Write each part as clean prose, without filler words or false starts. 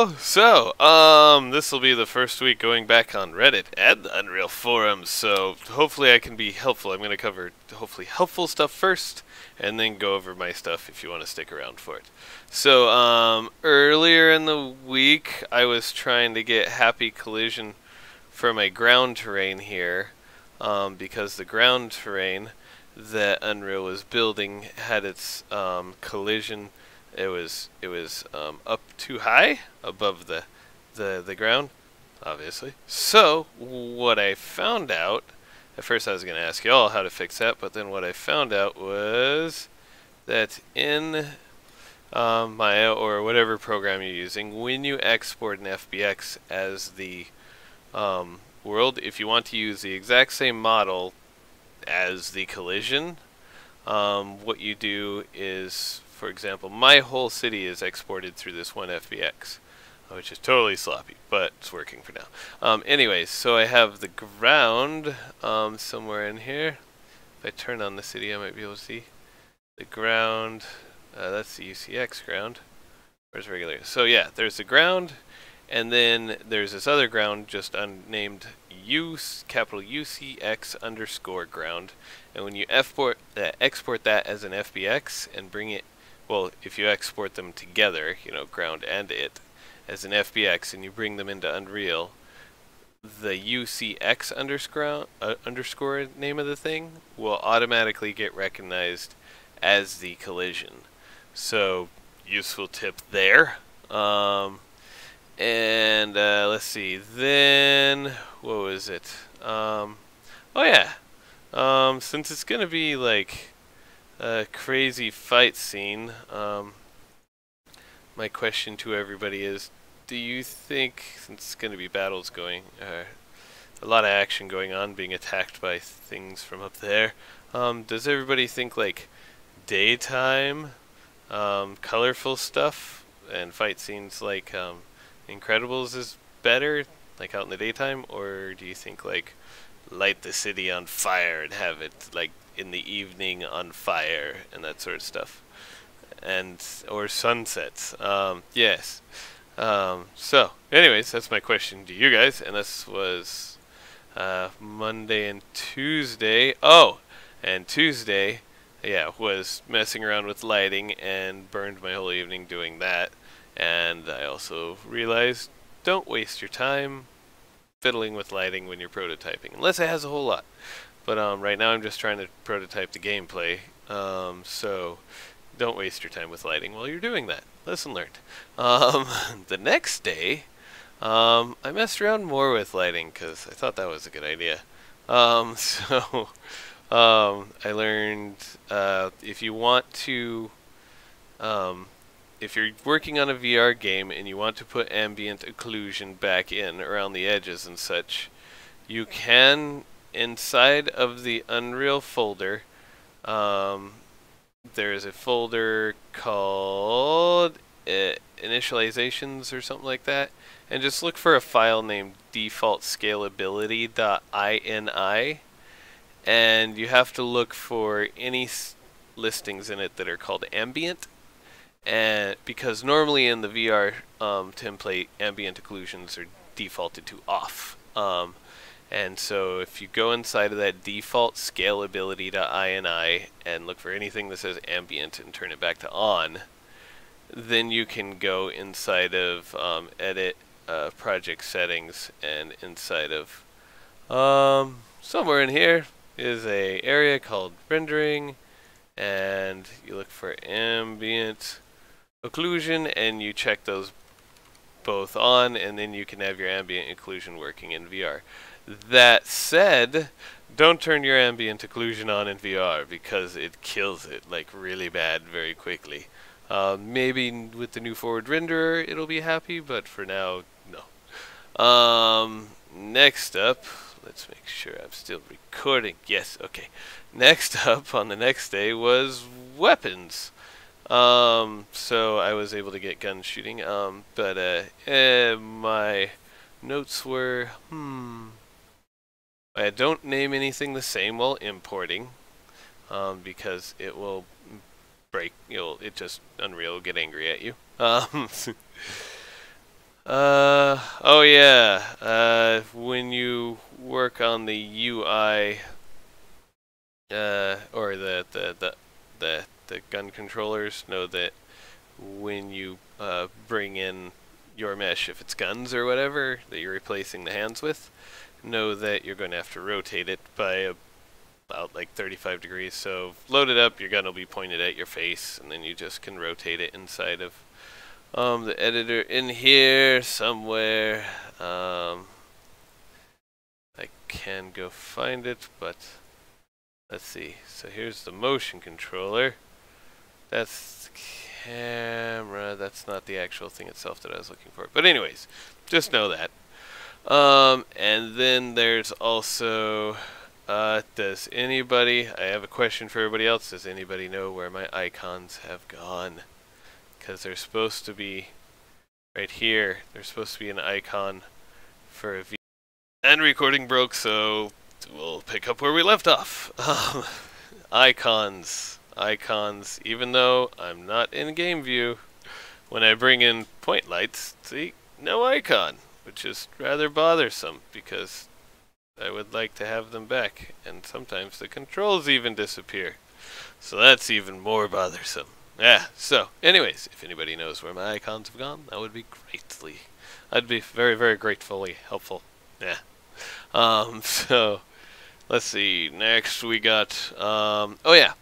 This will be the first week going back on Reddit and the Unreal forums, so hopefully I can be helpful. I'm going to cover hopefully helpful stuff first, and then go over my stuff if you want to stick around for it. So, earlier in the week, I was trying to get happy collision for my ground terrain here, because the ground terrain that Unreal was building had its collision. It was up too high above the ground, obviously. So what I found out, at first I was going to ask y'all how to fix that, but then what I found out was that in Maya or whatever program you're using, when you export an FBX as the world, if you want to use the exact same model as the collision, what you do is, for example, my whole city is exported through this one FBX, which is totally sloppy, but it's working for now. Anyways, so I have the ground somewhere in here. If I turn on the city, I might be able to see the ground. That's the UCX ground. Where's regular? So yeah, there's the ground, and then there's this other ground just unnamed capital UCX underscore ground. And when you export that as an FBX and bring it, well, if you export them together, you know, ground and it, as an FBX, and you bring them into Unreal, the UCX underscore name of the thing will automatically get recognized as the collision. So, useful tip there. Let's see, then, what was it? Oh yeah, since it's gonna be like a crazy fight scene, my question to everybody is, do you think, since it's gonna be battles going, a lot of action going on, being attacked by things from up there, does everybody think like daytime, colorful stuff and fight scenes like Incredibles is better, like out in the daytime, or do you think like light the city on fire and have it like in the evening on fire and that sort of stuff, and or sunsets? Yes. So anyways, that's my question to you guys, and this was Monday and Tuesday. Oh, and Tuesday, yeah, was messing around with lighting and burned my whole evening doing that. And I also realized, don't waste your time fiddling with lighting when you're prototyping, unless it has a whole lot. But right now I'm just trying to prototype the gameplay, so don't waste your time with lighting while you're doing that. Lesson learned. The next day, I messed around more with lighting because I thought that was a good idea. I learned if you want to, if you're working on a VR game and you want to put ambient occlusion back in around the edges and such, you can, inside of the Unreal folder, there is a folder called initializations or something like that, and just look for a file named default scalability.ini, and you have to look for any listings in it that are called ambient. And because normally in the VR template, ambient occlusions are defaulted to off. And so if you go inside of that default scalability.ini and look for anything that says ambient and turn it back to on, then you can go inside of edit project settings, and inside of somewhere in here is a area called rendering, and you look for ambient occlusion and you check those both on, and then you can have your ambient occlusion working in VR. That said, don't turn your ambient occlusion on in VR because it kills it like really bad very quickly. Maybe with the new forward renderer it'll be happy, but for now, no. Next up, let's make sure I'm still recording. Yes, okay. Next up on the next day was weapons. So I was able to get gun shooting, but my notes were, I don't name anything the same while importing, because it will break, it just, Unreal will get angry at you. Oh yeah. When you work on the UI, or the gun controllers, know that when you bring in your mesh, if it's guns or whatever that you're replacing the hands with, know that you're going to have to rotate it by about like 35 degrees. So load it up, your gun will be pointed at your face, and then you just can rotate it inside of the editor in here somewhere. I can go find it, but let's see. So here's the motion controller. That's the camera. That's not the actual thing itself that I was looking for. But anyways, just know that. And then there's also, does anybody, I have a question for everybody else. Does anybody know where my icons have gone? Because they're supposed to be right here. There's supposed to be an icon for a video. And recording broke, so we'll pick up where we left off. Icons. Icons. Even though I'm not in game view, when I bring in point lights, see, no icon, which is rather bothersome because I would like to have them back, and sometimes the controls even disappear. So that's even more bothersome. Yeah, so anyways, if anybody knows where my icons have gone, that would be greatly, I'd be very, very gratefully helpful. Yeah. So let's see, next we got, oh yeah,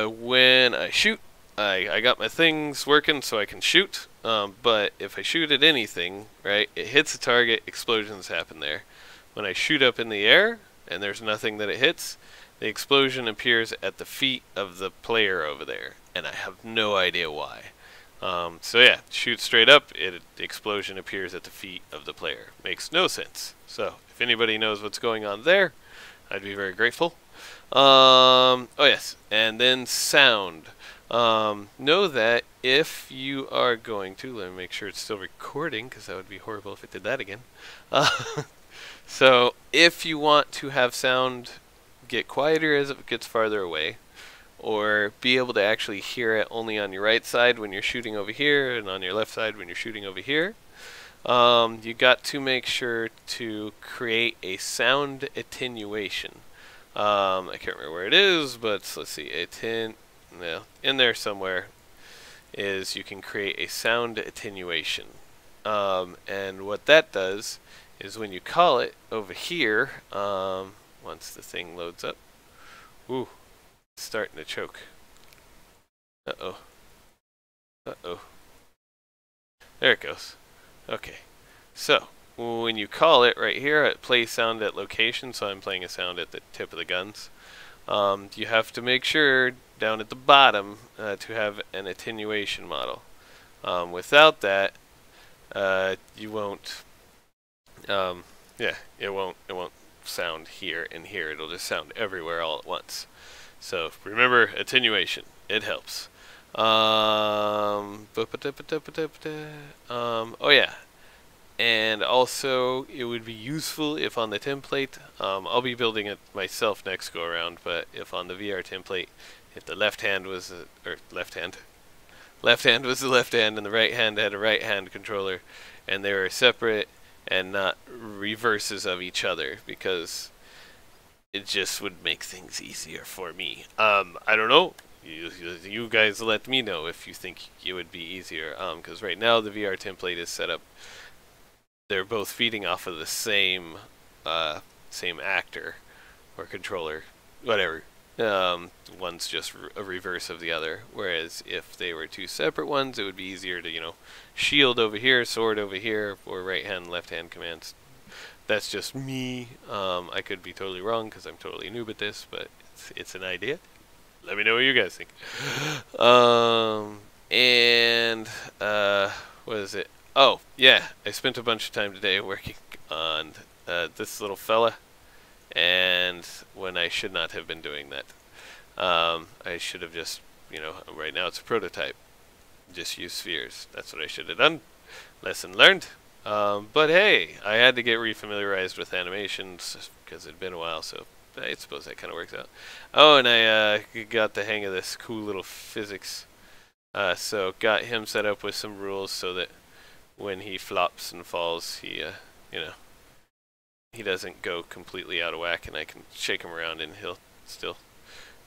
when I shoot, I got my things working so I can shoot, but if I shoot at anything, right, it hits a target, explosions happen there. When I shoot up in the air, and there's nothing that it hits, the explosion appears at the feet of the player over there, and I have no idea why. So yeah, shoot straight up, the explosion appears at the feet of the player. Makes no sense. So if anybody knows what's going on there, I'd be very grateful. Oh yes, and then sound. Know that if you are going to, let me make sure it's still recording, because that would be horrible if it did that again. So if you want to have sound get quieter as it gets farther away, or be able to actually hear it only on your right side when you're shooting over here, and on your left side when you're shooting over here, you got to make sure to create a sound attenuation. I can't remember where it is, but let's see, in there somewhere is you can create a sound attenuation. And what that does is when you call it over here, once the thing loads up, ooh, it's starting to choke. Uh-oh. Uh-oh. There it goes. Okay. So, when you call it right here at play sound at location, so I'm playing a sound at the tip of the guns, you have to make sure down at the bottom to have an attenuation model. Without that, you won't, yeah, it won't sound here and here. It'll just sound everywhere all at once. So remember attenuation. It helps. Oh yeah. And also, it would be useful if on the template, I'll be building it myself next go around, but if on the VR template, if the left hand was left hand was the left hand and the right hand had a right hand controller, and they were separate and not reverses of each other, because it just would make things easier for me. I don't know. You guys let me know if you think it would be easier, because right now the VR template is set up. They're both feeding off of the same actor or controller, whatever. One's just a reverse of the other. Whereas if they were two separate ones, it would be easier to, you know, shield over here, sword over here, or right hand, left hand commands. That's just me. I could be totally wrong because I'm totally noob at this, but it's an idea. Let me know what you guys think. What is it? Oh, yeah, I spent a bunch of time today working on this little fella, and when I should not have been doing that. I should have just, you know, right now it's a prototype. Just use spheres. That's what I should have done. Lesson learned. But hey, I had to get refamiliarized with animations because it had been a while, so I suppose that kind of works out. Oh, and I got the hang of this cool little physics. So got him set up with some rules so that when he flops and falls, he, you know, he doesn't go completely out of whack, and I can shake him around and he'll still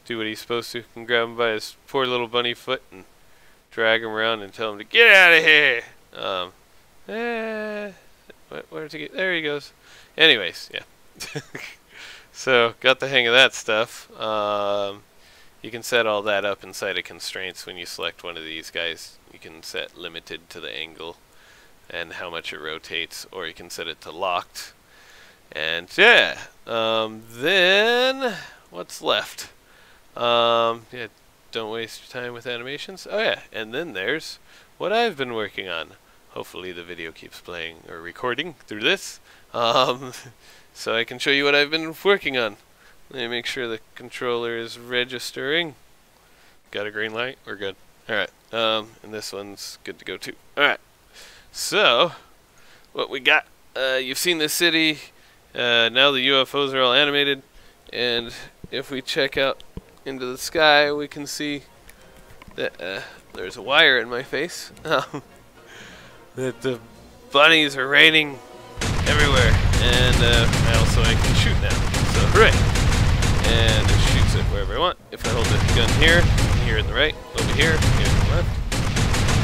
do what he's supposed to. Can grab him by his poor little bunny foot and drag him around and tell him to get out of here. Where's he get? There he goes. Anyways, yeah. So got the hang of that stuff. You can set all that up inside of constraints when you select one of these guys. You can set limited to the angle and how much it rotates, or you can set it to locked. And yeah, then what's left? Yeah, don't waste your time with animations. Oh yeah, and then there's what I've been working on. Hopefully the video keeps playing or recording through this, so I can show you what I've been working on. Let me make sure the controller is registering. Got a green light? We're good. Alright, and this one's good to go too. Alright, so what we got, you've seen the city. Now the UFOs are all animated, and if we check out into the sky, we can see that there's a wire in my face. That the bunnies are raining everywhere, and I can shoot now. So hooray! And it shoots it wherever I want. If I hold the gun here in the right, over here in the left,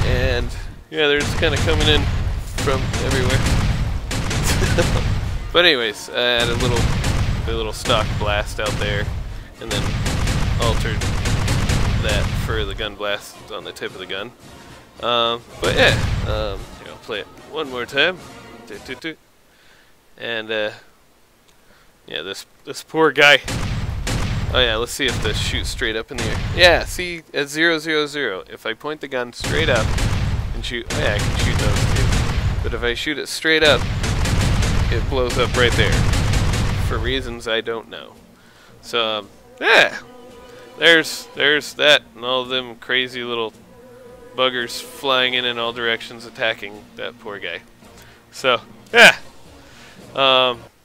and yeah, they're just kind of coming in from everywhere. But anyways, I had a little stock blast out there, and then altered that for the gun blast on the tip of the gun. But yeah, here, I'll play it one more time. And yeah, this poor guy. Oh yeah, let's see if this shoots straight up in the air. Yeah, see, at 0, 0, 0, if I point the gun straight up and shoot, oh yeah, I can shoot those too. But if I shoot it straight up, it blows up right there, for reasons I don't know. So, yeah, there's that, and all of them crazy little buggers flying in all directions, attacking that poor guy. So, yeah,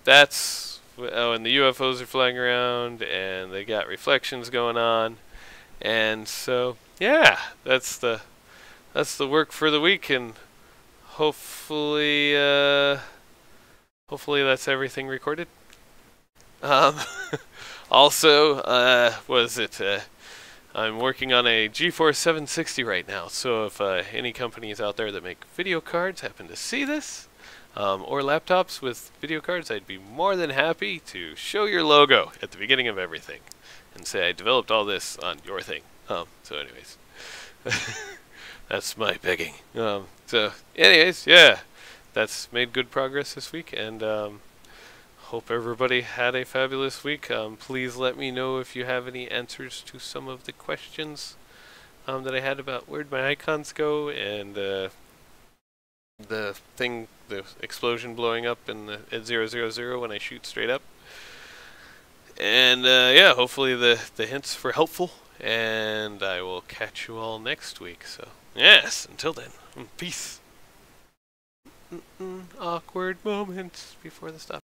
that's, oh, and the UFOs are flying around, and they got reflections going on, and so, yeah, that's the work for the week, and hopefully, hopefully that's everything recorded. Also, I'm working on a GeForce 760 right now, so if any companies out there that make video cards happen to see this, or laptops with video cards, I'd be more than happy to show your logo at the beginning of everything and say I developed all this on your thing. So anyways, that's my begging. So anyways, yeah, that's made good progress this week, and hope everybody had a fabulous week. Please let me know if you have any answers to some of the questions that I had about where'd my icons go, and the explosion blowing up at 0, 0, 0 when I shoot straight up. And yeah, hopefully the hints were helpful, and I will catch you all next week. So yes, until then, peace. Awkward moments before the stop.